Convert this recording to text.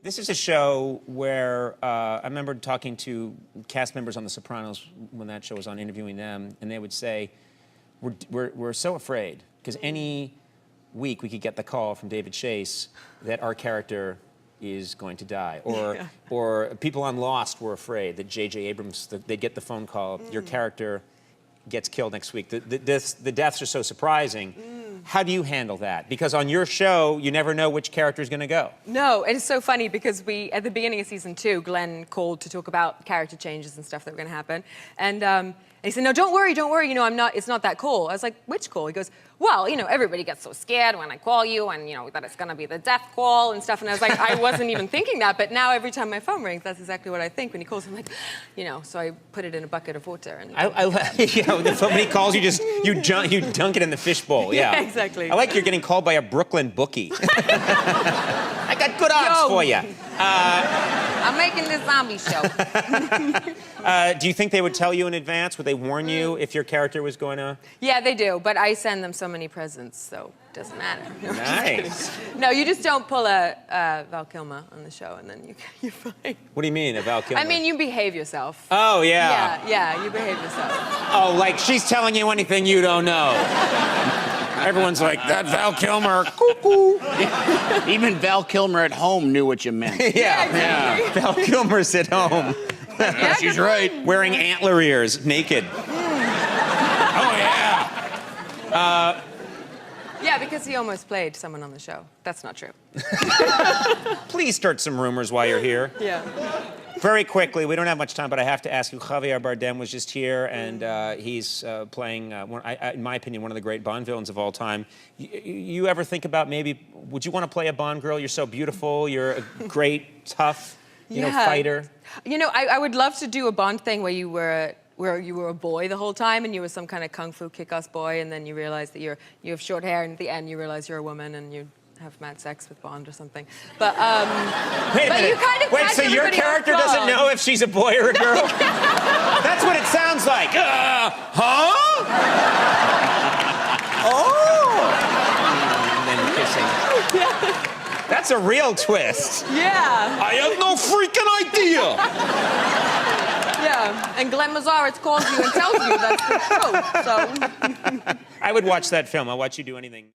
This is a show where I remember talking to cast members on The Sopranos when that show was on, interviewing them, and they would say, we're so afraid, because any week we could get the call from David Chase that our character is going to die. Or people on Lost were afraid that J.J. Abrams, they'd get the phone call, your character gets killed next week. The deaths are so surprising. How do you handle that? Because on your show, you never know which character is going to go. No, it's so funny because at the beginning of season 2, Glenn called to talk about character changes and stuff that were going to happen. And he said, no, don't worry, you know, it's not that call. I was like, which call? He goes, well, you know, everybody gets so scared when I call you and, you know, that it's going to be the death call and stuff. And I was like, I wasn't even thinking that, but now every time my phone rings, that's exactly what I think when he calls. I'm like, you know, so I put it in a bucket of water. And you know, when he calls, you dunk it in the fishbowl. Yeah, exactly. I like you're getting called by a Brooklyn bookie. I got good odds for you. I'm making this zombie show. Do you think they would tell you in advance? Would they warn you if your character was going to? Yeah, they do, but I send them so many presents, so it doesn't matter. No, nice. No, you just don't pull a Val Kilmer on the show, and then you're fine. What do you mean, a Val Kilmer? I mean, you behave yourself. Oh, yeah. Yeah, you behave yourself. Oh, like she's telling you anything you don't know. Everyone's like, that Val Kilmer, cuckoo. Even Val Kilmer at home knew what you meant. Yeah, exactly. Val Kilmer's at home. Yeah, she's right. Wearing antler ears, naked. Oh, yeah. Yeah, because he almost played someone on the show. That's not true. Please start some rumors while you're here. Yeah. Very quickly, we don't have much time, but I have to ask you, Javier Bardem was just here, and he's playing, in my opinion, one of the great Bond villains of all time. You ever think about maybe, would you want to play a Bond girl? You're so beautiful, you're a great, tough, you know, fighter. You know, I would love to do a Bond thing where you were a boy the whole time, and you were some kind of kung fu kick-ass boy, and then you realize that you have short hair, and at the end you realize you're a woman, and you have mad sex with Bond or something. But wait a minute. You kind of wait, so your character doesn't know if she's a boy or a girl? That's what it sounds like. Huh? Oh. And then kissing. Yeah. That's a real twist. Yeah. I have no freaking idea. Yeah, and Glenn Mazzaretz calls you and tells you that's the truth, so. I would watch that film. I'll watch you do anything.